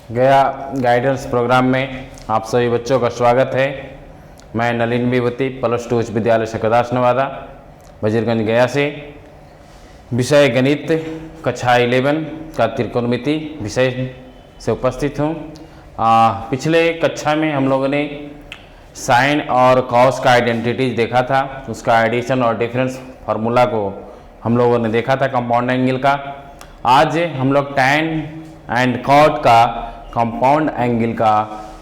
गया guidance programme में आप सभी बच्चों का स्वागत है। मैं नलिन विभूति प्लस 2 उच्च विद्यालय शकरदास नवादा वजीरगंज गया से विषय गणित कक्षा 11 का त्रिकोणमिति विषय से उपस्थित हूँ। पिछले कक्षा में हम लोगों ने साइन और कॉस का आइडेंटिटीज देखा था, उसका एडिशन और डिफरेंस फार्मूला को हम लोगों ने देखा था कंपाउंड एंगल का। आज हम लोग टैन एंड कॉट का कंपाउंड एंगल का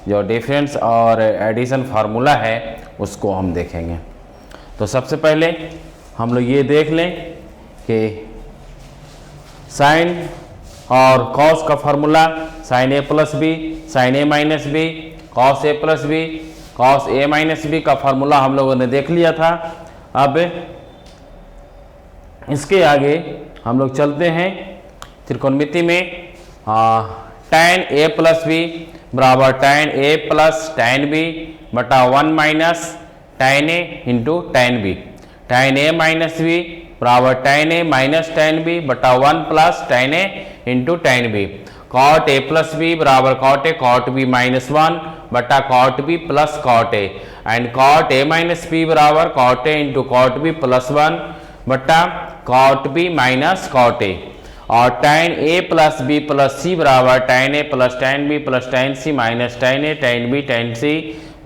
जो डिफरेंस और एडिशन फार्मूला है उसको हम देखेंगे। तो सबसे पहले हम लोग ये देख लें कि साइन और कॉस का formula sign A plus B, sign A minus B, cos A plus B, cos A minus B का फार्मूला हम लोगों ने देख लिया था। अब इसके आगे हम लोग चलते हैं त्रिकोणमिति में। टैन ए प्लस बी बराबर tan A plus tan B बटा 1 minus tan A into tan B. Tan A minus B बराबर tan A minus tan B बटा 1 plus tan A into tan B. Cot A plus B बराबर cot A cot B minus 1 बटा cot B plus cot A and cot A minus B बराबर cot A into cot B plus 1 बटा cot B minus cot A. और tan A plus B plus C बराबर tan A plus tan B plus tan C minus tan A tan B tan C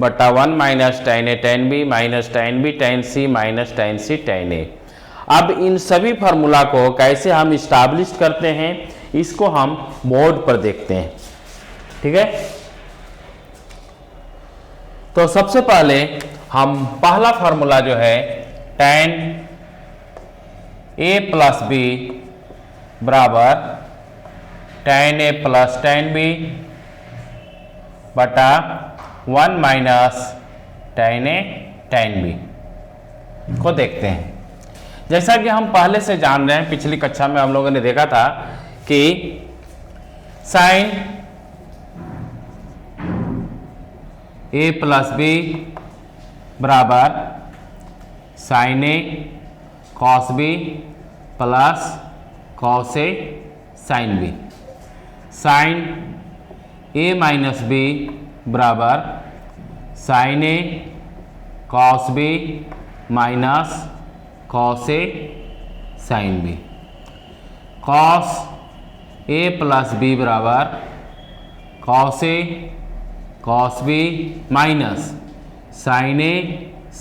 बटा 1 minus tan A tan B minus tan B tan C minus tan C tan A. अब इन सभी formula को कैसे हम establish करते हैं इसको हम बोर्ड पर देखते हैं, ठीक है। तो सबसे पहले हम पहला फार्मूला जो है टैन ए प्लस बी बराबर tan A plus tan B बटा 1 minus tan A tan B को देखते हैं। जैसा कि हम पहले से जान रहे हैं, पिछली कक्षा में हम लोगों ने देखा था कि साइन ए प्लस बी बराबर sign A cos B plus cos A sine B. Sign A minus B बराबर sign A cos B minus cos A sine B. Cos A plus B बराबर cos A cos B minus sign A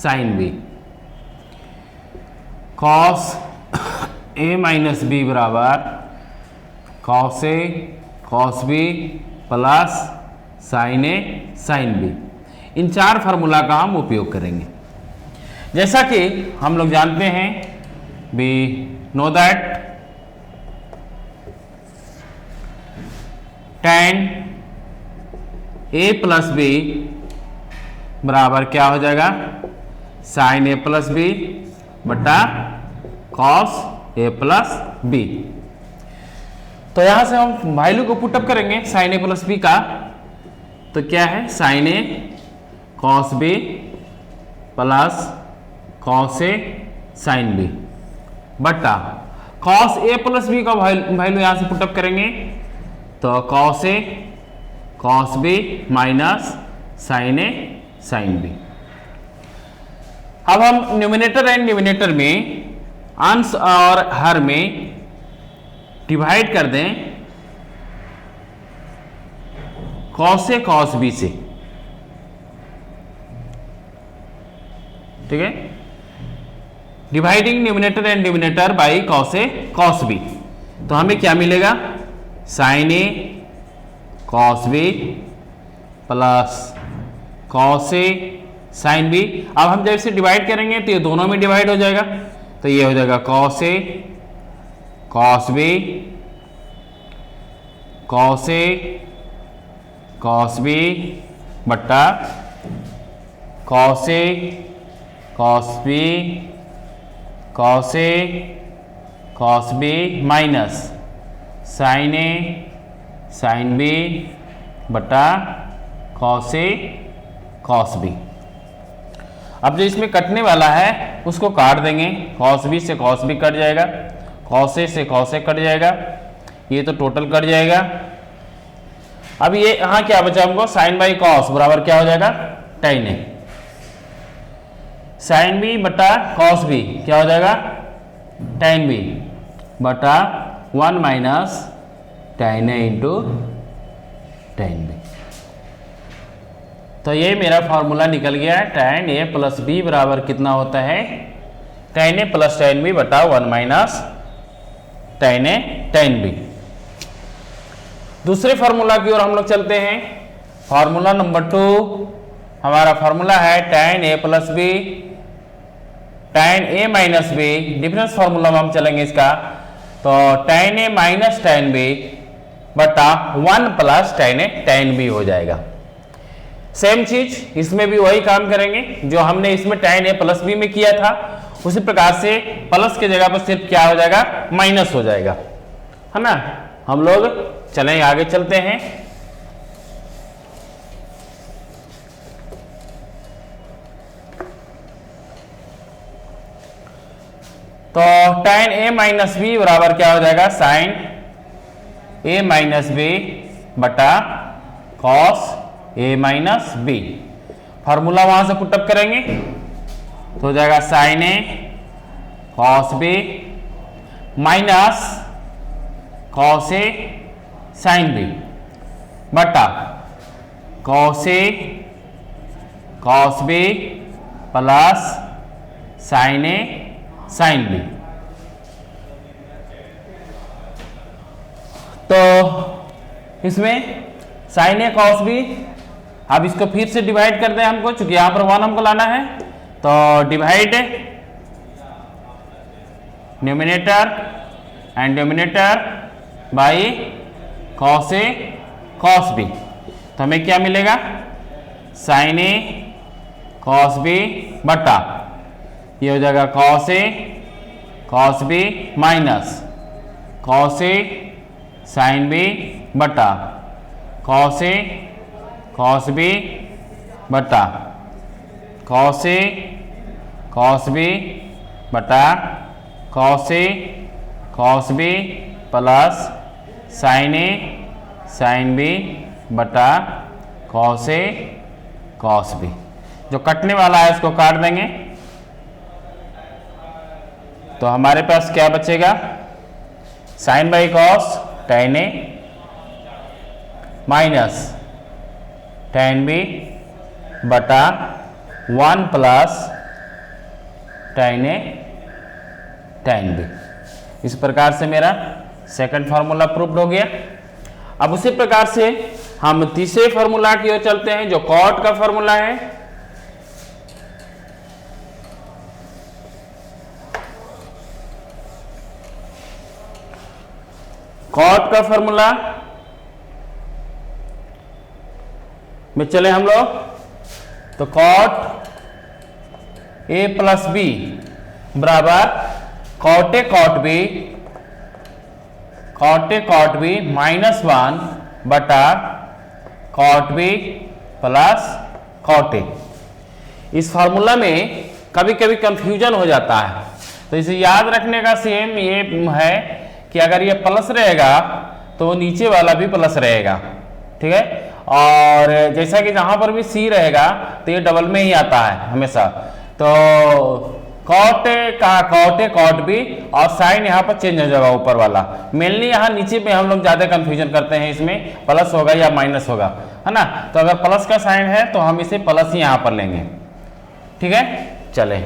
sine B. Cos A minus B बराबर cos A cos B plus sign A sine B. इन चार formula का हम उपयोग करेंगे। जैसा कि हम लोग जानते हैं, we know that tan A plus B बराबर क्या हो जाएगा, साइन ए प्लस बी बटा कॉस ए प्लस बी। तो यहां से हम वैल्यू को पुटअप करेंगे साइन ए प्लस बी का। तो क्या है, sign A cos B plus cos A sine B बटा कॉस ए प्लस बी का वैल्यू यहां से पुटअप करेंगे तो cos A cos B minus sign A sine B. अब हम न्यूमिनेटर एंड डिनोमिनेटर में अंश और हर में डिवाइड कर दें कॉस ए कॉस बी से, ठीक है। Dividing numerator and denominator by cos A cos B. तो हमें क्या मिलेगा, sine A cos B plus cos A sine B. अब हम जब इसे डिवाइड करेंगे तो ये दोनों में डिवाइड हो जाएगा, तो ये हो जाएगा cos A cos B cos A cos B बट्टा cos A cos B cos A cos B minus sign A sine B बटा कॉस ए कॉस बी। अब जो इसमें कटने वाला है उसको काट देंगे, कॉस बी से कॉस बी कट जाएगा, कॉस ए से कॉस ए कट जाएगा, ये तो टोटल कट जाएगा। अब ये यहाँ क्या बचा हमको, साइन बाई कॉस बराबर क्या हो जाएगा, tan A। साइन बी बटा कॉस बी क्या हो जाएगा, tan B बटा 1 minus tan A into tan B। तो ये मेरा फॉर्मूला निकल गया है, tan A प्लस बी बराबर कितना होता है, tan A plus tan B बटा 1 minus tan A tan B। दूसरे फॉर्मूला की ओर हम लोग चलते हैं। फॉर्मूला नंबर 2 हमारा फॉर्मूला है tan A plus B tan A minus B. Difference formula में हम चलेंगे इसका, तो tan A minus tan B बटा 1 plus tan A tan B हो जाएगा। सेम चीज इसमें भी वही काम करेंगे जो हमने इसमें tan A प्लस बी में किया था, उसी प्रकार से प्लस की जगह पर सिर्फ क्या हो जाएगा, माइनस हो जाएगा, है ना। हम लोग चलें आगे चलते हैं। तो tan A माइनस बी बराबर क्या हो जाएगा, साइन A माइनस बी बटा cos A minus B. Formula वहां से पुटअप करेंगे तो हो जाएगा sine A cos B minus cos A sine B बटा cos A cos B plus sine A sine B। तो इसमें साइन A कॉस B, अब इसको फिर से डिवाइड कर दें हमको, चूंकि यहां पर 1 हमको लाना है, तो divide numerator and denominator by cos A cos B। तो हमें क्या मिलेगा, साइन A कॉस B बटा ये हो जाएगा cos A cos B minus cos A sine B बटा कॉस A कॉस B बटा कॉस A कॉस B बटा cos A cos B plus sine A sine B बटा कॉस A कॉस B। जो कटने वाला है उसको काट देंगे, तो हमारे पास क्या बचेगा, sine by cos tan A minus tan B बटा 1 plus tan A tan B। इस प्रकार से मेरा सेकंड फार्मूला प्रूव्ड हो गया। अब उसी प्रकार से हम तीसरे फार्मूला की ओर चलते हैं जो कॉट का फार्मूला है। कॉट का फार्मूला में चले हम लोग, तो कॉट A प्लस बी बराबर cot A cot B minus 1 बटा cot B plus cot A। इस फार्मूला में कभी कभी कंफ्यूजन हो जाता है, तो इसे याद रखने का सेम ये है कि अगर ये प्लस रहेगा तो नीचे वाला भी प्लस रहेगा, ठीक है। और जैसा कि जहां पर भी सी रहेगा तो ये डबल में ही आता है हमेशा। तो कॉट A कॉट B और साइन यहाँ पर चेंज हो जाएगा ऊपर वाला। मेनली यहाँ नीचे में हम लोग ज्यादा कंफ्यूजन करते हैं, इसमें प्लस होगा या माइनस होगा, है ना। तो अगर प्लस का साइन है तो हम इसे प्लस ही यहाँ पर लेंगे, ठीक है। चले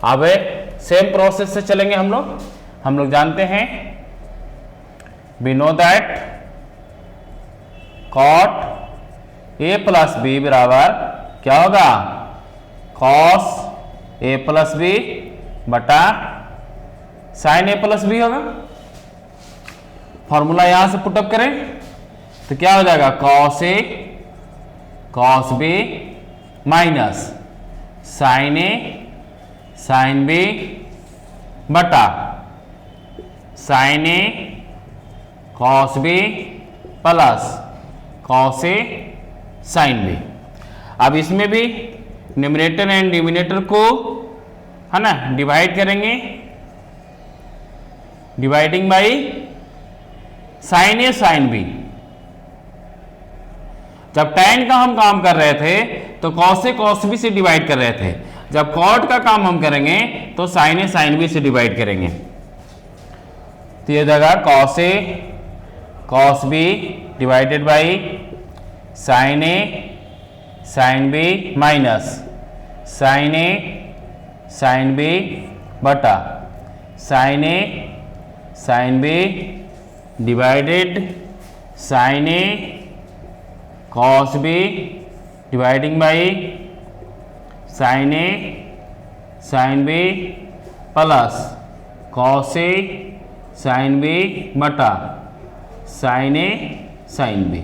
अब सेम प्रोसेस से चलेंगे हम लोग जानते हैं, we know that cot A plus B बराबर क्या होगा, cos A प्लस बी बटा साइन A प्लस बी होगा। फॉर्मूला यहां से पुटअप करें तो क्या हो जाएगा, cos A cos B minus sine A sine B बटा sine A cos B plus cos A sine B। अब इसमें भी न्यूमरेटर एंड डिनोमिनेटर को, है ना, डिवाइड करेंगे, dividing by sine A sine B जब tan का हम काम कर रहे थे तो cos A cos B से डिवाइड कर रहे थे, जब cot का काम हम करेंगे तो sin A sin B से डिवाइड करेंगे। तो ये जगह cos A cos B divided by sin A sin B minus sin A sin B बटा sin A sin B divided sin A cos B dividing by sin A sin B plus cos A sin B बटा sin A sin B।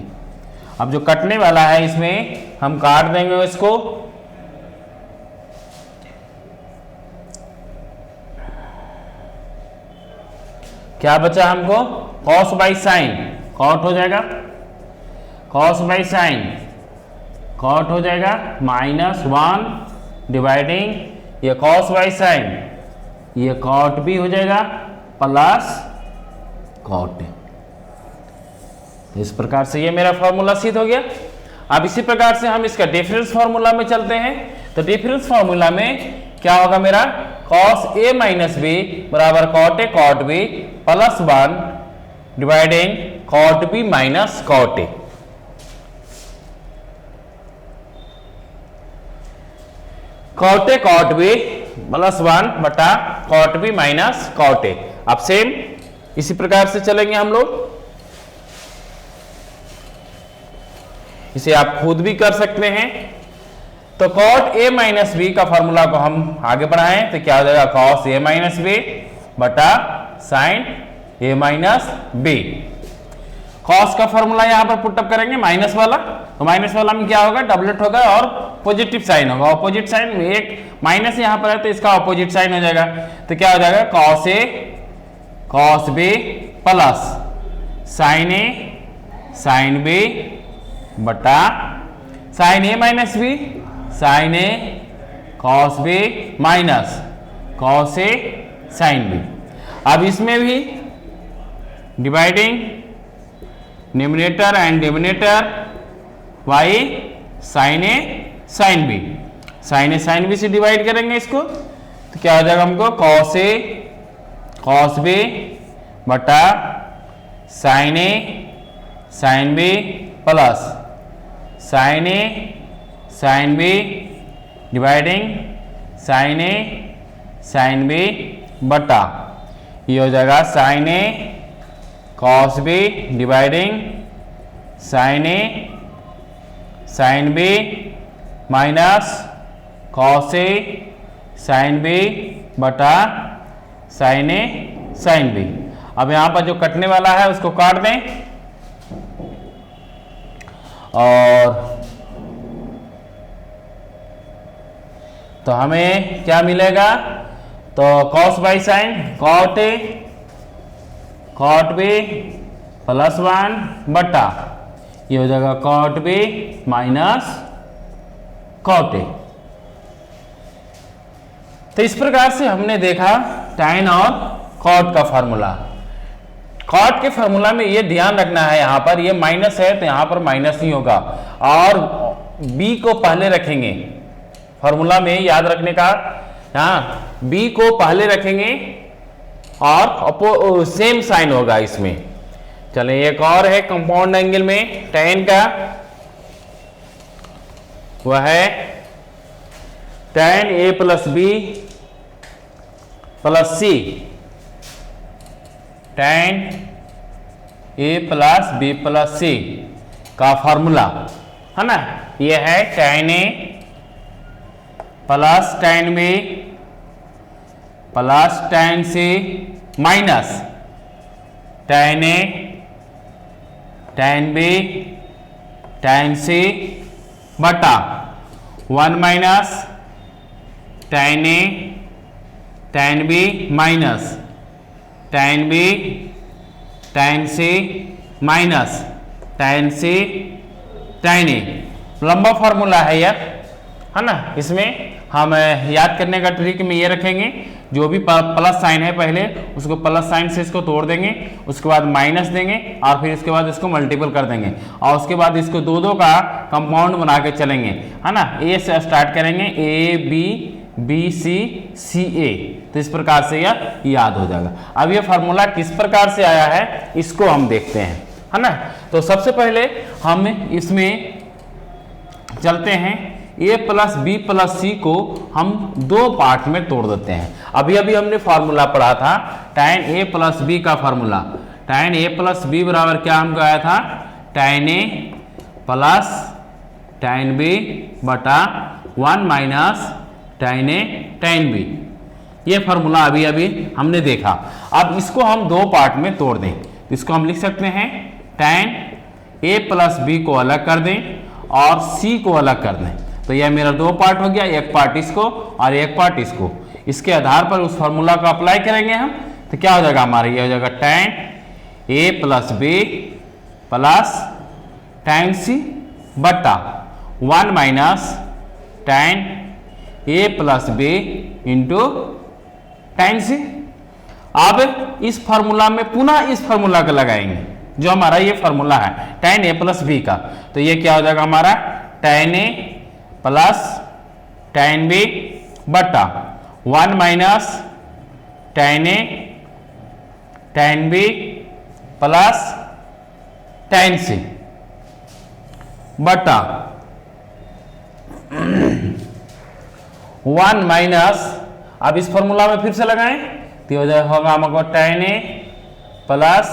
अब जो कटने वाला है इसमें हम काट देंगे इसको, क्या बचा हमको cos बाई साइन, कॉट हो जाएगा cos बाई साइन कॉट हो जाएगा -1 डिवाइडिंग ये cos बाई साइन, ये कॉट भी हो जाएगा प्लस कॉट। इस प्रकार से ये मेरा फॉर्मूला सिद्ध हो गया। अब इसी प्रकार से हम इसका डिफरेंस फॉर्मूला में चलते हैं। तो डिफरेंस फॉर्मूला में क्या होगा मेरा cos A माइनस बी बराबर cot A cot B plus 1 dividing cot B minus cot A। cot A cot B plus 1 बटा cot B minus cot A। अब सेम इसी प्रकार से चलेंगे हम लोग, इसे आप खुद भी कर सकते हैं। तो cot A माइनस बी का फॉर्मूला को हम आगे बढ़ाएं तो क्या हो जाएगा cos A माइनस बी बटा sin A minus B. cos का फॉर्मूला यहां पर पुटअप करेंगे माइनस वाला, तो माइनस वाला में क्या होगा डबलेट होगा और पॉजिटिव साइन होगा। ऑपोजिट साइन में एक माइनस यहां पर है तो इसका ऑपोजिट साइन हो जाएगा। तो क्या हो जाएगा cos A cos B plus sin A sin B बटा sin A minus B sin A cos B minus cos A sin B। अब इसमें भी dividing numerator and denominator y sin A sin B, sin A sin B से divide करेंगे इसको तो क्या हो जाएगा हमको cos A cos B बटा sin A sin B plus sin A sin B dividing sin A sin B बटा ये हो जाएगा sin A cos B dividing sin A sin B minus cos A sin B बटा sin A sin B। अब यहाँ पर जो कटने वाला है उसको काट दें और तो हमें क्या मिलेगा तो cos by sine cot A cot B plus 1 बटा ये हो जाएगा cot B minus cot A। तो इस प्रकार से हमने देखा tan और cot का फॉर्मूला। cot के फॉर्मूला में ये ध्यान रखना है यहाँ पर ये माइनस है तो यहाँ पर माइनस नहीं होगा और b को पहले रखेंगे फॉर्मूला में, याद रखने का हाँ b को पहले रखेंगे और सेम साइन होगा इसमें। चले एक और है कंपाउंड एंगल में tan का, वह है tan A plus B plus C, tan A plus B plus C का फॉर्मूला है ना, ये है tan A plus tan B plus tan C minus tan A tan B tan C बटा 1 minus tan A tan B minus tan B tan C minus tan C tan A। लंबा formula है यह है ना। इसमें हम याद करने का ट्रिक में ये रखेंगे, जो भी प्लस साइन है पहले उसको प्लस साइन से इसको तोड़ देंगे, उसके बाद माइनस देंगे और फिर इसके बाद इसको मल्टीपल कर देंगे और उसके बाद इसको दो दो का कंपाउंड बना के चलेंगे, है ना। ए से स्टार्ट करेंगे, ए बी बी सी सी ए, तो इस प्रकार से यह याद हो जाएगा। अब ये फार्मूला किस प्रकार से आया है इसको हम देखते हैं, है ना। तो सबसे पहले हम इसमें चलते हैं, a प्लस बी प्लस सी को हम दो पार्ट में तोड़ देते हैं। अभी अभी हमने फार्मूला पढ़ा था tan a प्लस बी का formula, tan a plus B बराबर क्या हमको आया था, tan a plus tan b बटा 1 minus tan a tan b। ये फार्मूला अभी अभी हमने देखा। अब इसको हम दो पार्ट में तोड़ दें, इसको हम लिख सकते हैं tan a प्लस बी को अलग कर दें और c को अलग कर दें, तो यह मेरा दो पार्ट हो गया, एक पार्ट इसको और एक पार्ट इसको। इसके आधार पर उस फार्मूला को अप्लाई करेंगे हम, तो क्या हो जाएगा हमारा, ये हो जाएगा tan a plus B plus tan c बटा 1 minus tan a plus B into tan c। अब इस फार्मूला में पुनः इस फार्मूला को लगाएंगे जो हमारा ये फार्मूला है tan a प्लस बी का, तो ये क्या हो जाएगा हमारा tan a plus tan b बटा 1 minus tan a tan b plus tan c बटा 1 माइनस, अब इस फॉर्मूला में फिर से लगाएं तो हो जाएगा होगा हमको tan a plus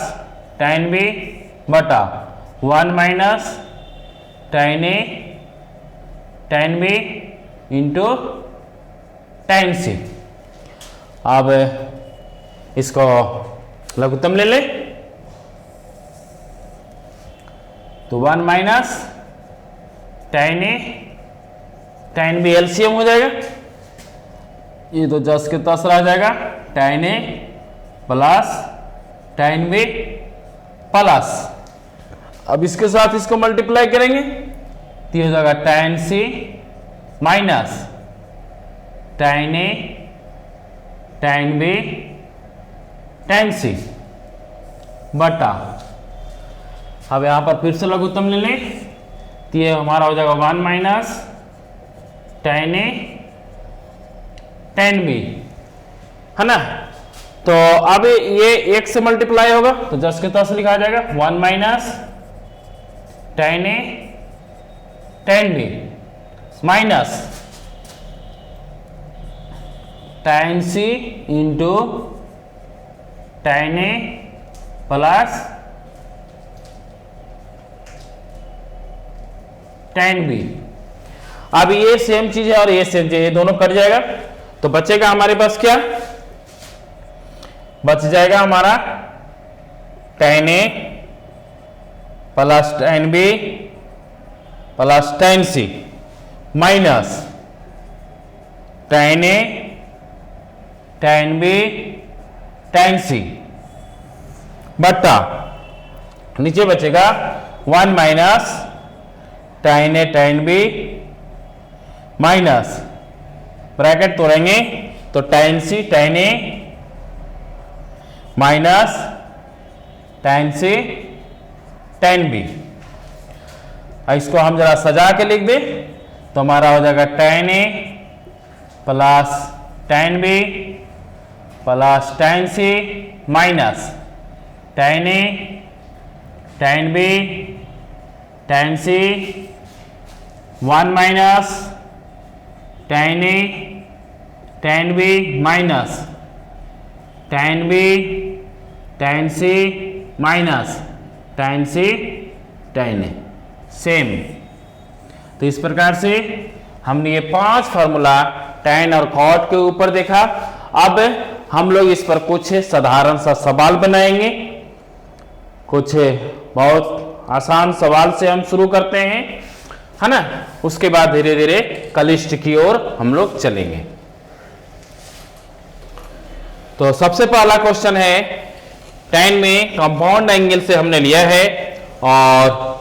tan b बटा 1 minus tan a tan b into tan c। अब इसको लघुत्तम ले ले, तो 1 minus tan a tan b LCM हो जाएगा, ये तो 10 के 10 रह जाएगा, tan a plus tan b plus, अब इसके साथ इसको मल्टीप्लाई करेंगे तो हो जाएगा tan c minus tan a tan b tan c बटा, अब यहां पर फिर से लघुत्तम ले लें तो ये हमारा हो जाएगा 1 minus tan a tan b, है ना। तो अब ये 1 से मल्टीप्लाई होगा तो 10 के 10 लिखा जाएगा, 1 minus tan a tan b minus tan c into tan a plus tan b। अब ये सेम चीज है और ये सेम चीज, ये दोनों कट जाएगा तो बचेगा हमारे पास क्या, बच जाएगा हमारा tan a plus tan b plus tan c minus tan a tan b tan c बटा नीचे बचेगा 1 minus tan a tan b minus bracket तोड़ेंगे तो tan c tan a minus tan c tan b। इसको हम जरा सजा के लिख दें तो हमारा हो जाएगा tan a plus tan b plus tan c minus tan a tan b tan c 1 minus tan a tan b minus tan b tan c minus tan c tan a same. तो इस प्रकार से हमने ये 5 formula tan और cot के ऊपर देखा। अब हम लोग इस पर कुछ साधारण सा सवाल बनाएंगे, कुछ बहुत आसान सवाल से हम शुरू करते हैं, है ना। उसके बाद धीरे धीरे कलिष्ट की ओर हम लोग चलेंगे। तो सबसे पहला क्वेश्चन है, tan में कंपाउंड एंगल से हमने लिया है और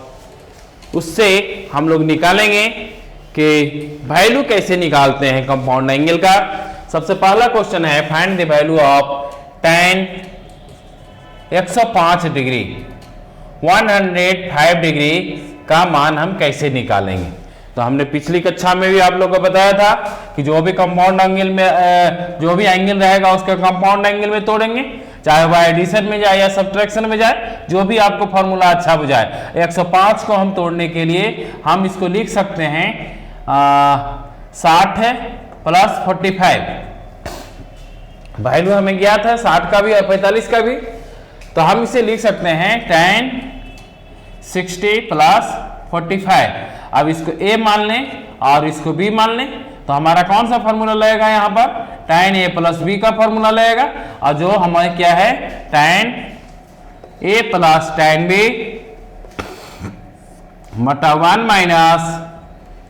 उससे हम लोग निकालेंगे कि वैल्यू कैसे निकालते हैं कंपाउंड एंगल का। सबसे पहला क्वेश्चन है find the value of tan 105 degree 105 degree का मान हम कैसे निकालेंगे। तो हमने पिछली कक्षा में भी आप लोगों को बताया था कि जो भी कंपाउंड एंगल में जो भी एंगल रहेगा उसका कंपाउंड एंगल में तोड़ेंगे, चाहे वह एडिशन में जाए या सब्ट्रैक्शन में जाए, जो भी आपको फॉर्मूला अच्छा बुझाए। 105 को हम तोड़ने के लिए हम इसको लिख सकते हैं 60 है प्लस 45। वैल्यू हमें ज्ञात है 60 का भी और 45 का भी, तो हम इसे लिख सकते हैं tan 60 प्लस 45। अब इसको a मान लें और इसको b मान लें, तो हमारा कौन सा फॉर्मूला लगेगा यहाँ पर, tan a प्लस b का फॉर्मूला लगेगा। और जो हमारे क्या है tan a plus tan b बटा 1 minus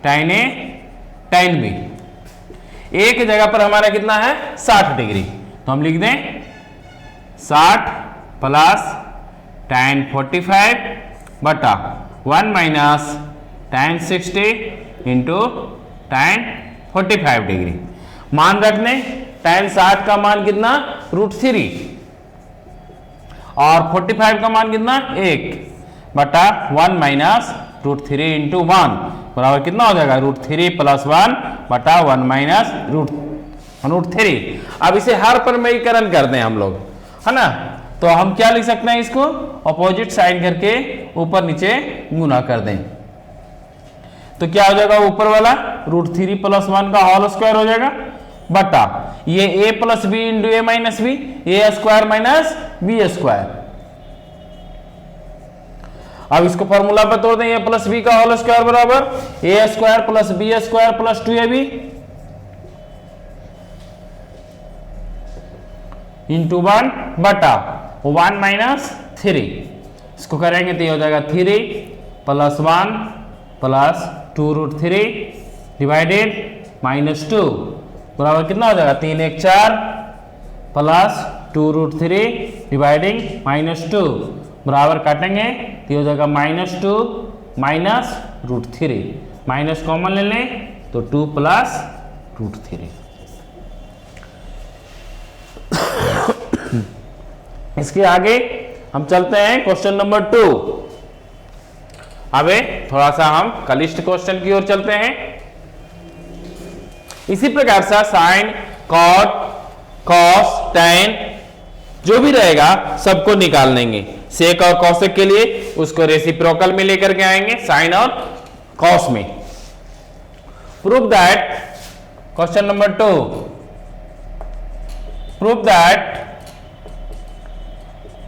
tan a tan b। a की जगह पर हमारा कितना है 60 डिग्री, तो हम लिख दें 60 प्लस tan 45 बटा 1 minus tan 60 into tan 45 degree. मान रखने tan 60 का मान कितना √3 और 45 का मान कितना 1 बटा 1 माइनस √3 इंटू 1 बराबर कितना हो जाएगा √3 प्लस 1 बटा 1 माइनस √3। अब इसे हर परमेयीकरण कर दें हम लोग, है ना। तो हम क्या लिख सकते हैं, इसको अपोजिट साइन करके ऊपर नीचे गुना कर दें, तो क्या हो जाएगा ऊपर वाला √3 प्लस 1 का होल स्क्वायर हो जाएगा बटा ये a plus B into A minus B, A square minus B square. अब इसको फॉर्मूला पर तोड़ दें, a प्लस बी का होल स्क्वायर बराबर A square plus B square plus 2ab into 1 बटा 1 माइनस 3। इसको करेंगे तो ये हो जाएगा 3 प्लस 1 प्लस 2√3 डिवाइडेड -2 बराबर कितना हो जाएगा 3 1 4 प्लस 2√3 डिवाइडिंग -2 बराबर काटेंगे तो हो जाएगा -2 माइनस √3 माइनस कॉमन ले लें तो 2 प्लस √3। इसके आगे हम चलते हैं क्वेश्चन नंबर 2। अब थोड़ा सा हम कनिष्ठ क्वेश्चन की ओर चलते हैं। इसी प्रकार से साइन कॉट कॉस टैन जो भी रहेगा सबको निकाल लेंगे। सेक और कॉसेक के लिए उसको रेसिप्रोकल में लेकर के आएंगे साइन और कॉस में। Prove that question number 2 prove that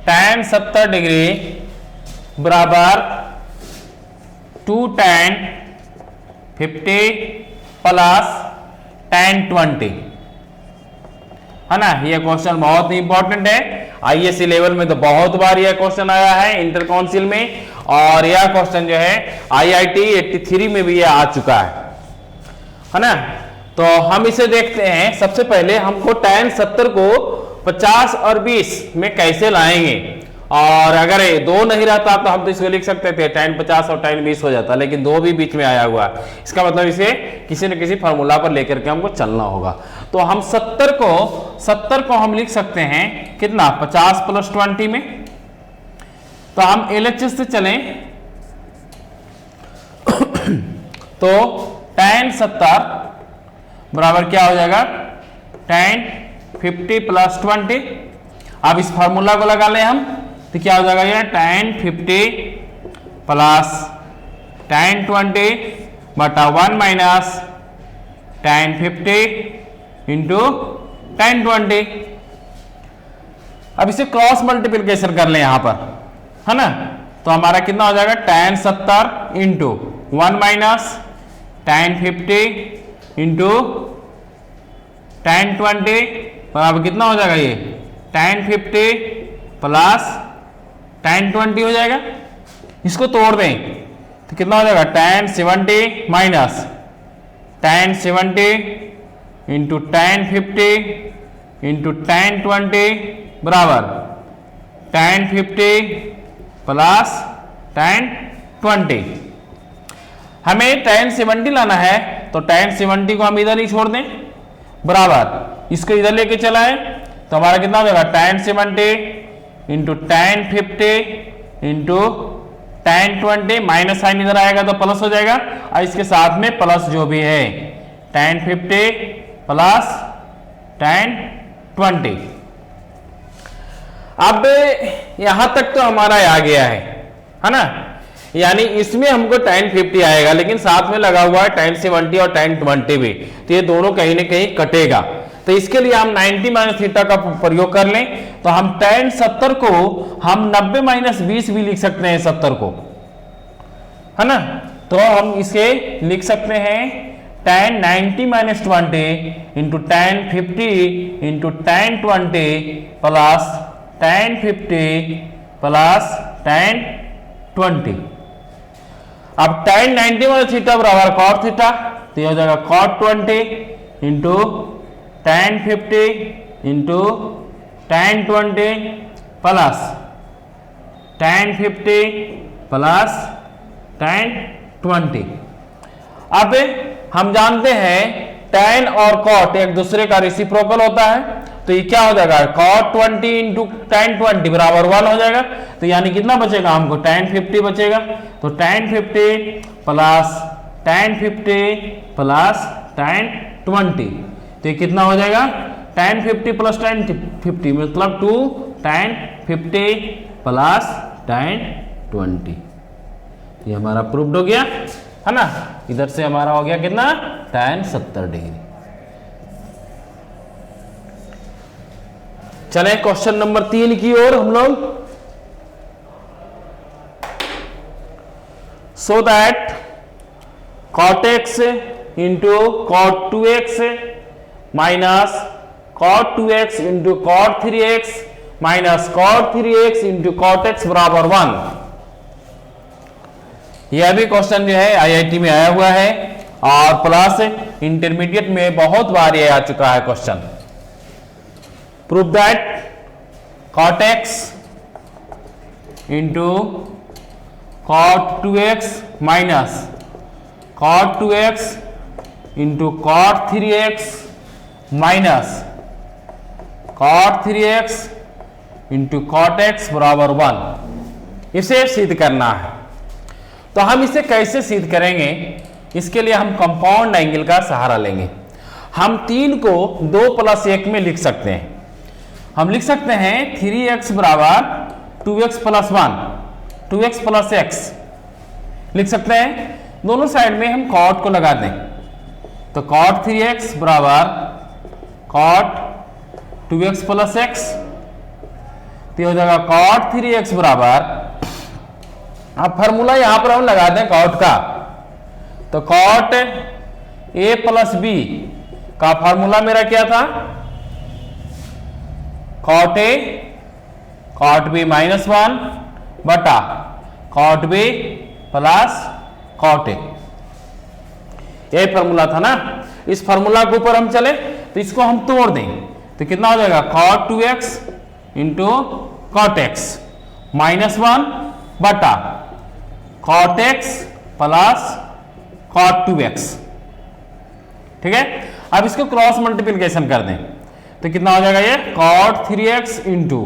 tan 70 degree बराबर 2 tan 50 प्लस tan 20, है ना। यह क्वेश्चन बहुत ही इंपॉर्टेंट है। आईएससी लेवल में तो बहुत बार यह क्वेश्चन आया है इंटर काउंसिल में, और यह क्वेश्चन जो है IIT 83 में भी यह आ चुका है ना। तो हम इसे देखते हैं। सबसे पहले हमको tan 70 को 50 और 20 में कैसे लाएंगे, और अगर दो नहीं रहता तो हम तो इसको लिख सकते थे tan 50 और tan 20 हो जाता, लेकिन दो भी बीच में आया हुआ है। इसका मतलब इसे किसी न किसी फॉर्मूला पर लेकर के हमको चलना होगा। तो हम 70 को हम लिख सकते हैं कितना 50 प्लस 20 में। तो हम LHS से चलें तो tan 70 बराबर क्या हो जाएगा tan 50 प्लस 20। अब इस फॉर्मूला को लगा लें हम तो क्या हो जाएगा ये tan 50 प्लस tan 20 बटा 1 माइनस tan 50 इंटू tan 20। अब इसे क्रॉस मल्टीप्लिकेशन कर लें यहां पर, है ना। तो हमारा कितना हो जाएगा tan 70 into 1 minus tan 50 into tan 20 बराबर कितना हो जाएगा ये tan 50 प्लस tan 20 हो जाएगा। इसको तोड़ दें तो कितना हो जाएगा tan 70 minus tan 70 into tan 50 into tan 20 बराबर tan 50 प्लस tan 20। हमें tan 70 लाना है, तो tan 70 को हम इधर ही छोड़ दें, बराबर इसको इधर लेके चला है, तो हमारा कितना हो जाएगा tan 70 into tan 50 into tan 20, minus sign इधर आएगा तो प्लस हो जाएगा, और इसके साथ में प्लस जो भी है tan 50 प्लस tan 20। अब यहां तक तो हमारा आ गया है ना, यानी इसमें हमको tan 50 आएगा, लेकिन साथ में लगा हुआ है tan 70 और tan 20 भी, तो ये दोनों कहीं ना कहीं कटेगा। तो इसके लिए हम 90 माइनस थीटा का प्रयोग कर लें, तो हम tan 70 को हम 90 माइनस 20 भी लिख सकते हैं 70 को, है ना। तो हम इसे लिख सकते हैं tan 90 minus 20 into tan 50 into tan 20 plus tan 50 plus tan 20। अब tan 90 माइनस थीटा बराबर cot थीटा, तो ये हो जाएगा cot 20 into tan 50 into tan 20 plus tan 50 plus tan 20। अब हम जानते हैं tan और cot एक दूसरे का रेसिप्रोकल होता है, तो ये क्या हो जाएगा cot 20 इंटू tan 20 बराबर 1 हो जाएगा, तो यानी कितना बचेगा हमको tan 50 बचेगा, तो tan 50 plus tan 50 plus tan 20, तो ये कितना हो जाएगा tan 50 प्लस tan 50 मतलब 2 tan 50 प्लस tan 20। ये हमारा प्रूव्ड हो गया, है ना। इधर से हमारा हो गया कितना tan 70 डिग्री। चले क्वेश्चन नंबर 3 की ओर हम लोग। So that cot x into cot 2x minus cot 2x into cot 3x minus cot 3x into cot x बराबर 1। यह भी क्वेश्चन जो है आईआईटी में आया हुआ है, और प्लस इंटरमीडिएट में बहुत बार यह आ चुका है question. Prove that cot x into cot 2x minus cot 2x into cot 3x minus cot 3x into cot x बराबर 1। इसे सिद्ध करना है, तो हम इसे कैसे सिद्ध करेंगे, इसके लिए हम कंपाउंड एंगल का सहारा लेंगे। हम 3 को 2 प्लस 1 में लिख सकते हैं। हम लिख सकते हैं 3x बराबर 2x plus 1, 2x plus x लिख सकते हैं। दोनों साइड में हम cot को लगा दें, तो cot 3x बराबर cot 2x प्लस x, तो हो जाएगा cot 3x बराबर, अब फॉर्मूला यहां पर हम लगा दें cot का, तो cot a प्लस b का फॉर्मूला मेरा क्या था, cot a cot b minus 1 बटा cot b plus cot a, यही फॉर्मूला था ना। इस फॉर्मूला के ऊपर हम चले तो इसको हम तोड़ दें, तो कितना हो जाएगा cot 2x into cot x minus 1 बटा cot x plus cot 2x। ठीक है, अब इसको क्रॉस मल्टीप्लिकेशन कर दें, तो कितना हो जाएगा ये cot 3x into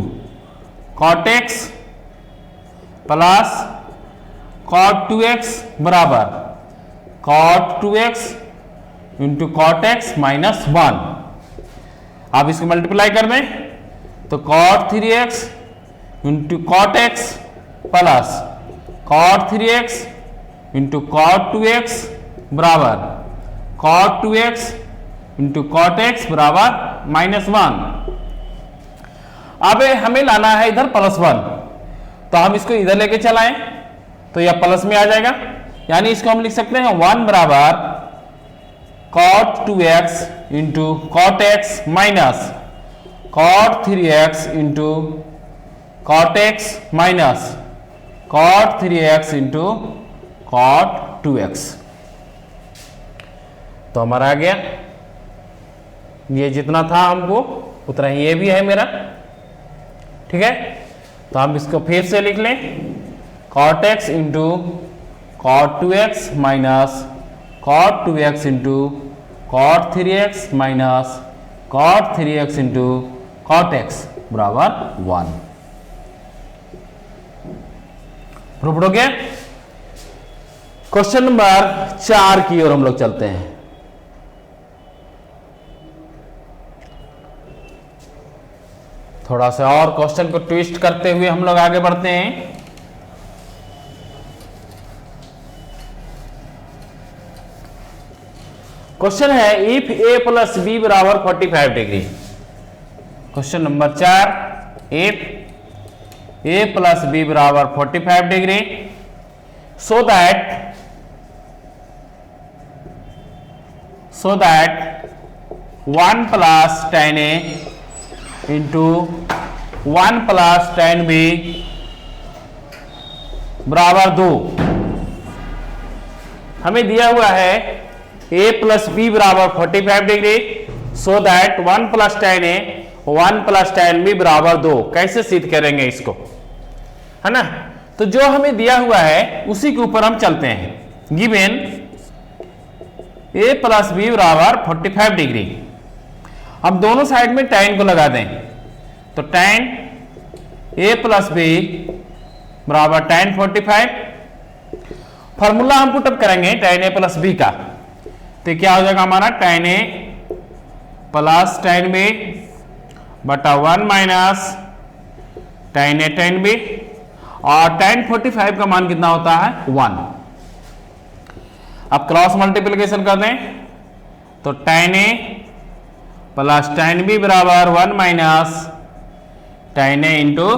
cot x plus cot 2x बराबर cot 2x into cot x minus 1। अब इसको मल्टीप्लाई कर दें, तो cot 3x into cot x plus cot 3x into cot 2x बराबर cot 2x into cot x बराबर minus 1। अब हमें लाना है इधर प्लस 1, तो हम इसको इधर लेके चलाएं तो यह प्लस में आ जाएगा, यानी इसको हम लिख सकते हैं 1 बराबर cot 2x into cot x minus cot 3x into cot x minus cot 3x into cot 2x। तो हमारा आ गया, ये जितना था हमको उतना ही ये भी है मेरा। ठीक है, तो हम इसको फिर से लिख लें cot x into cot 2x minus cot 2x into cot 3x minus cot 3x into cot x बराबर 1। प्रूव्ड हो गया। क्वेश्चन नंबर 4 की ओर हम लोग चलते हैं। थोड़ा सा और क्वेश्चन को ट्विस्ट करते हुए हम लोग आगे बढ़ते हैं। क्वेश्चन है इफ a प्लस बी बराबर 45 degree. Question number 4, if a plus B बराबर 45 degree so that 1 plus tan a into 1 plus tan b बराबर 2। हमें दिया हुआ है a प्लस बी बराबर 45 degree so that 1 plus tan a 1 plus tan b बराबर 2। कैसे सिद्ध करेंगे इसको, है ना। तो जो हमें दिया हुआ है उसी के ऊपर हम चलते हैं। गिवन a प्लस बी बराबर 45 डिग्री। अब दोनों साइड में tan को लगा दें तो tan a प्लस बी बराबर tan 45। फॉर्मूला हम पुटअप करेंगे tan a प्लस बी का, तो क्या हो जाएगा हमारा tan a plus tan b बटा 1 minus tan a tan b, और tan 45 का मान कितना होता है 1। अब क्रॉस मल्टीप्लिकेशन कर दें तो tan a plus tan b बराबर 1 minus tan a into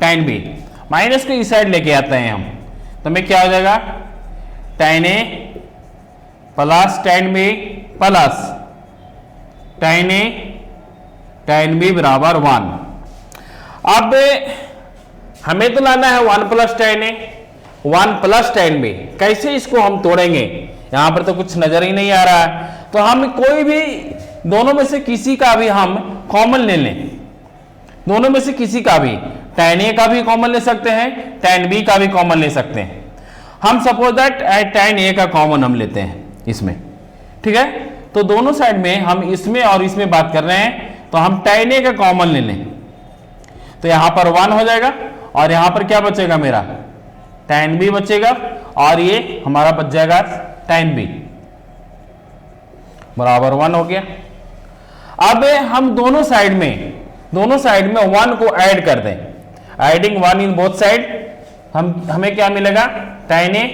tan b। Minus को इस साइड लेके आते हैं हम, तो में क्या हो जाएगा tan a plus tan b plus tan a tan b बराबर 1। अब हमें तो लाना है 1 plus tan a 1 plus tan b। कैसे इसको हम तोड़ेंगे, यहां पर तो कुछ नजर ही नहीं आ रहा है। तो हम कोई भी दोनों में से किसी का भी हम कॉमन ले लें, दोनों में से किसी का भी tan a का भी कॉमन ले सकते हैं, tan b का भी कॉमन ले सकते हैं। हम सपोज दैट tan a का कॉमन हम लेते हैं इसमें, ठीक है। तो दोनों साइड में हम इसमें और इसमें बात कर रहे हैं, तो हम tan a का कॉमन ले लें तो यहां पर 1 हो जाएगा, और यहां पर क्या बचेगा मेरा tan b बचेगा, और ये हमारा बच जाएगा tan b बराबर 1 हो गया। अब हम दोनों साइड में 1 को ऐड कर दें, एडिंग 1 इन बोथ साइड, हमें क्या मिलेगा tan a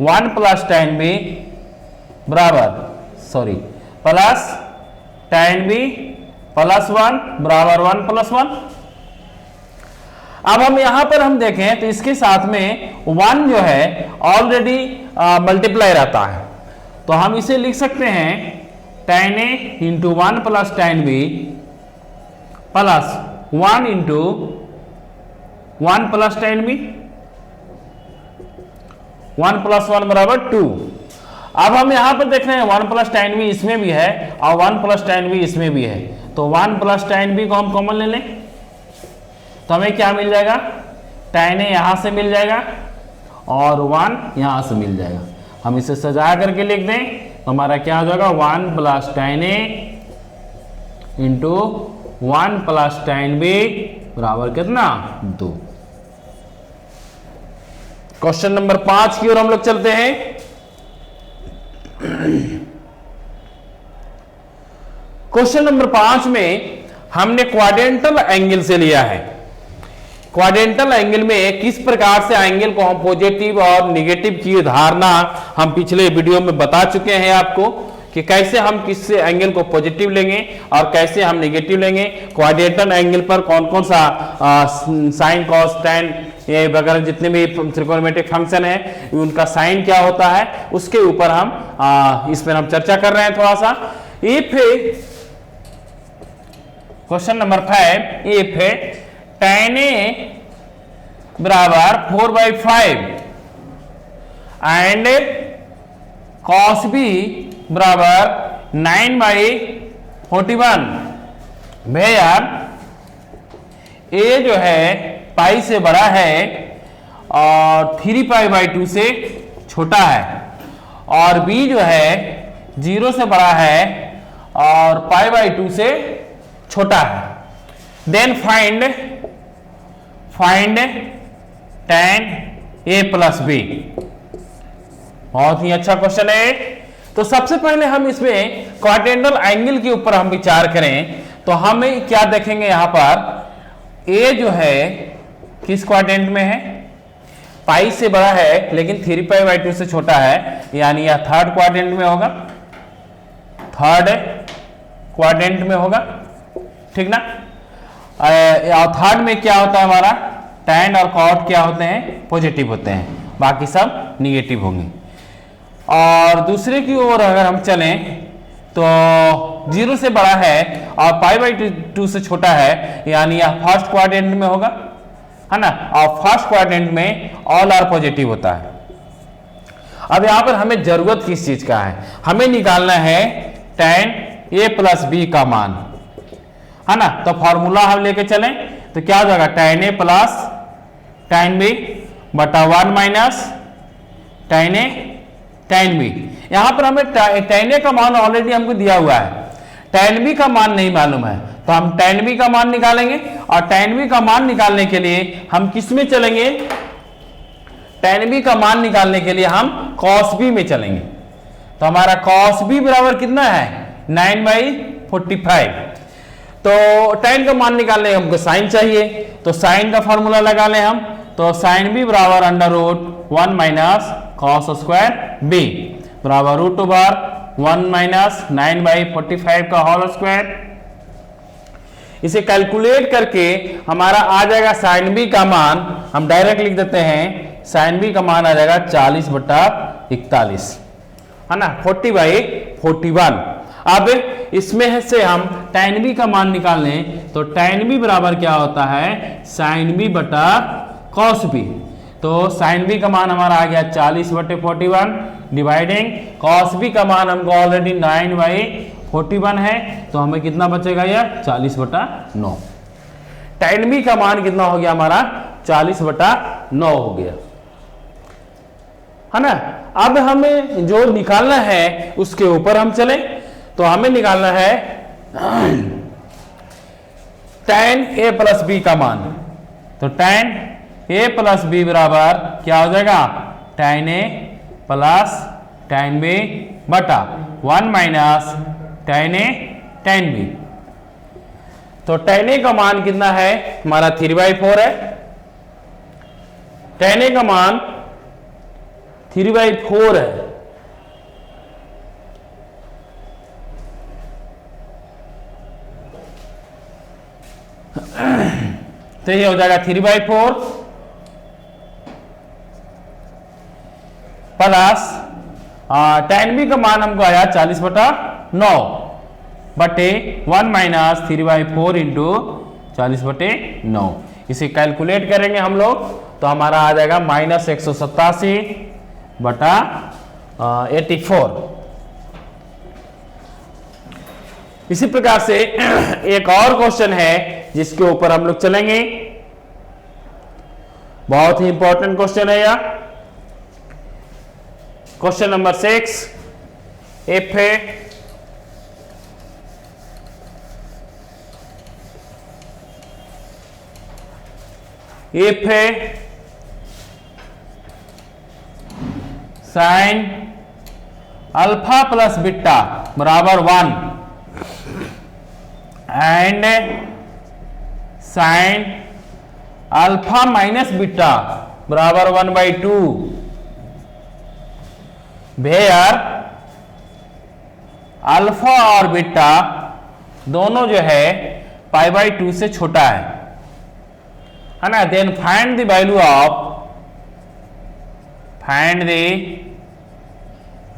1 plus tan b बराबर प्लस tan b प्लस 1 बराबर 1 प्लस 1। अब हम यहां पर हम देखें तो इसके साथ में 1 जो है ऑलरेडी मल्टीप्लाई रहता है, तो हम इसे लिख सकते हैं tan a into 1 plus tan b plus 1 into 1 plus tan b, 1 plus 1 बराबर 2। अब हम यहां पर देख रहे हैं 1 प्लस tan b इसमें भी है और 1 प्लस tan b इसमें भी है, तो 1 प्लस tan b को हम कॉमन ले लें तो हमें क्या मिल जाएगा tan a यहां से मिल जाएगा और 1 यहां से मिल जाएगा। हम इसे सजा करके लिख दें तो हमारा क्या हो जाएगा 1 plus tan a into 1 plus tan b बराबर कितना 2। क्वेश्चन नंबर 5 की ओर हम लोग चलते हैं। क्वेश्चन नंबर 5 में हमने क्वाड्रेंटल एंगल से लिया है। क्वाड्रेंटल एंगल में किस प्रकार से एंगल को हम पॉजिटिव और नेगेटिव की धारणा हम पिछले वीडियो में बता चुके हैं आपको कि कैसे हम किस एंगल को पॉजिटिव लेंगे और कैसे हम नेगेटिव लेंगे। क्वाड्रेंटल एंगल पर कौन कौन सा साइन कॉस टैन ये वगैरह जितने भी त्रिकोणमितिक फंक्शन है उनका साइन क्या होता है उसके ऊपर हम इस पर हम चर्चा कर रहे हैं थोड़ा सा। If question number 5 if tan a बराबर 4/5 एंड cos b बराबर 9/41 वेयर a जो है पाई से बड़ा है और 3π/2 से छोटा है और b जो है 0 से बड़ा है और π/2 से छोटा है, then find tan a plus b। बहुत ही अच्छा क्वेश्चन है। तो सबसे पहले हम इसमें क्वाड्रेंटल एंगल के ऊपर हम विचार करें तो हमें क्या देखेंगे, यहां पर a जो है किस क्वाड्रेंट में है, पाई से बड़ा है लेकिन 3π/2 से छोटा है, यानी यह थर्ड क्वाड्रेंट में होगा, थर्ड क्वाड्रेंट में होगा, ठीक ना। और थर्ड में क्या होता है हमारा, tan और cot क्या होते हैं, पॉजिटिव होते हैं, बाकी सब निगेटिव होंगे। और दूसरे की ओर अगर हम चलें तो 0 से बड़ा है और π/2 से छोटा है, यानी यह फर्स्ट क्वाड्रेंट में होगा, है ना। और फर्स्ट क्वाड्रेंट में ऑल आर पॉजिटिव होता है। अब यहां पर हमें जरूरत किस चीज का है, हमें निकालना है tan a प्लस b का मान, है ना। तो फॉर्मूला हम लेके चलें तो क्या हो जाएगा, tan a plus tan b बटा 1 minus tan a tan b। यहां पर हमें tan a का मान ऑलरेडी हमको दिया हुआ है, tan b का मान नहीं मालूम है, तो हम tan b का मान निकालेंगे। और tan b का मान निकालने के लिए हम किस में चलेंगे, tan b का मान निकालने के लिए हम cos b में चलेंगे। तो हमारा cos b बराबर कितना है, 9/45। तो tan का मान निकालने हमको sin चाहिए, तो sin का फॉर्मूला लगा लें हम, तो sin b बराबर √1 माइनस cos स्क्वायर b बराबर √1 माइनस 9/45 का होल स्क्वायर। इसे कैलकुलेट करके हमारा आ जाएगा sin b का मान, हम डायरेक्ट लिख देते हैं, sin b का मान आ जाएगा 40/41, है ना, 40/41। अब इसमें से हम tan b का मान निकाल लें तो tan b बराबर क्या होता है, sin b बटा cos b। तो sin b का मान हमारा आ गया 40/41 डिवाइडिंग cos b का मान हमको ऑलरेडी 9/41 है, तो हमें कितना बचेगा, यह 40/9। tan b का मान कितना हो गया हमारा, 40/9 हो गया, है ना। अब हमें जो निकालना है उसके ऊपर हम चलें तो हमें निकालना है tan a प्लस b का मान। तो tan a प्लस b बराबर क्या हो जाएगा, tan a plus tan b बटा 1 minus tan a tan b। तो tan a का मान कितना है हमारा, 3/4 है। tan a का मान 3/4 है। तो ये हो जाएगा 3/4 प्लस tan b का मान हमको आया 40/9 बटे 1 माइनस 3/4 इंटू 40/9। इसे कैलकुलेट करेंगे हम लोग तो हमारा आ जाएगा -187/84। इसी प्रकार से एक और क्वेश्चन है जिसके ऊपर हम लोग चलेंगे, बहुत ही इंपॉर्टेंट क्वेश्चन है यह। Question number 6 if sine alpha plus beta बराबर 1 and sine alpha minus beta बराबर 1/2 वेयर अल्फा और बीटा दोनों जो है π/2 से छोटा है ना। Then find the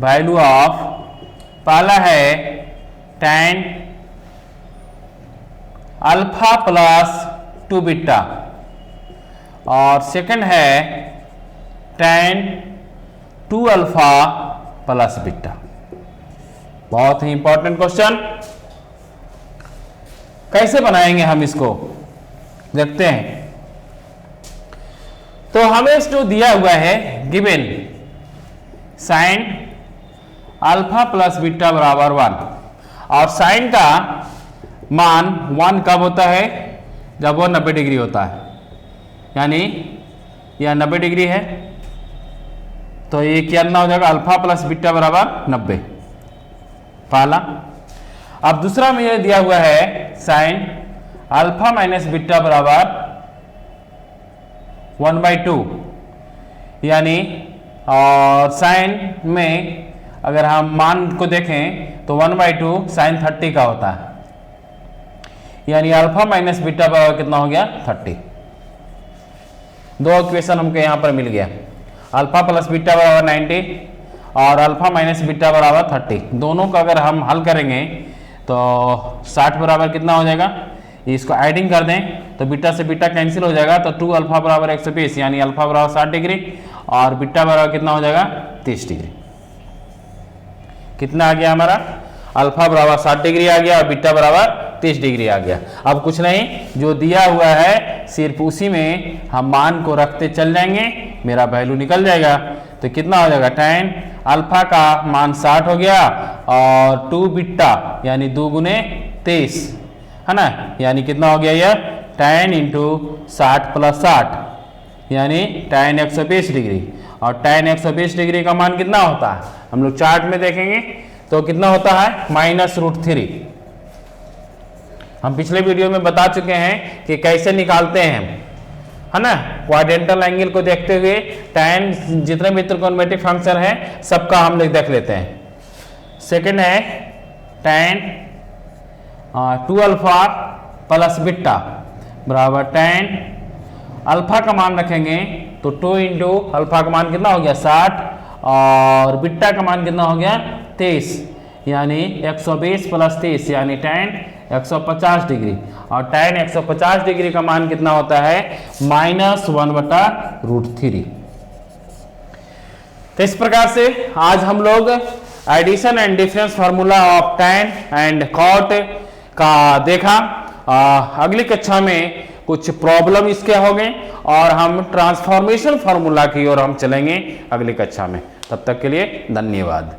value of पहला है tan अल्फा प्लस 2 बीटा और सेकंड है tan 2 अल्फा प्लस बीटा। बहुत ही इंपॉर्टेंट क्वेश्चन, कैसे बनाएंगे हम इसको देखते हैं। तो हमें जो दिया हुआ है given sine alpha plus beta बराबर 1। और साइन का मान 1 कब होता है? जब वो 90 डिग्री होता है, यानी यह 90 डिग्री है, तो ये क्या हो जाएगा? अल्फा प्लस बीटा बराबर 90, पहला। अब दूसरा में यह दिया हुआ है साइन अल्फा माइनस बीटा बराबर 1/2, यानी और साइन में अगर हम मान को देखें तो 1/2 साइन 30 का होता है, यानी अल्फा माइनस बीटा बराबर कितना हो गया? 30। दो इक्वेशन हमको यहां पर मिल गया, अल्फा प्लस बीटा बराबर 90 और अल्फा माइनस बीटा बराबर 30। दोनों का अगर हम हल करेंगे तो 60 बराबर कितना हो जाएगा? इसको एडिंग कर दें तो बीटा से बीटा कैंसिल हो जाएगा, तो 2 अल्फा बराबर 120, यानी अल्फा बराबर 60 डिग्री और बीटा बराबर कितना हो जाएगा? 30 डिग्री। कितना आ गया हमारा? अल्फा बराबर 60 डिग्री आ गया और बीटा बराबर 30 डिग्री आ गया। अब कुछ नहीं, जो दिया हुआ है सिर्फ उसी में हम मान को रखते चल जाएंगे, मेरा वैल्यू निकल जाएगा। तो कितना हो जाएगा? tan अल्फा का मान 60 हो गया और 2 बीटा यानी 2 गुने 23, है ना, यानी कितना हो गया? यह tan इंटू 60 प्लस 60 यानी tan 120 डिग्री। और tan 120 डिग्री का मान कितना होता है? हम लोग चार्ट में देखेंगे तो कितना होता है? -√3। हम पिछले वीडियो में बता चुके हैं कि कैसे निकालते हैं, है ना, क्वाड्रेंटल एंगल को देखते हुए tan जितने भी त्रिकोणमितिक फंक्शन है सबका हम लोग देख लेते हैं। सेकंड है tan 2 अल्फा प्लस बीटा बराबर tan अल्फा का मान रखेंगे तो 2 इंटू अल्फा का मान कितना हो गया? 60 और बीटा का मान कितना हो गया? 23, यानी 120 प्लस 30 यानी tan 150 डिग्री। और tan 150 डिग्री का मान कितना होता है? -1/√3। तो इस प्रकार से आज हम लोग addition and difference formula of tan and cot का देखा। अगली कक्षा में कुछ प्रॉब्लम इसके होंगे और हम ट्रांसफॉर्मेशन फार्मूला की ओर हम चलेंगे अगली कक्षा में। तब तक के लिए धन्यवाद।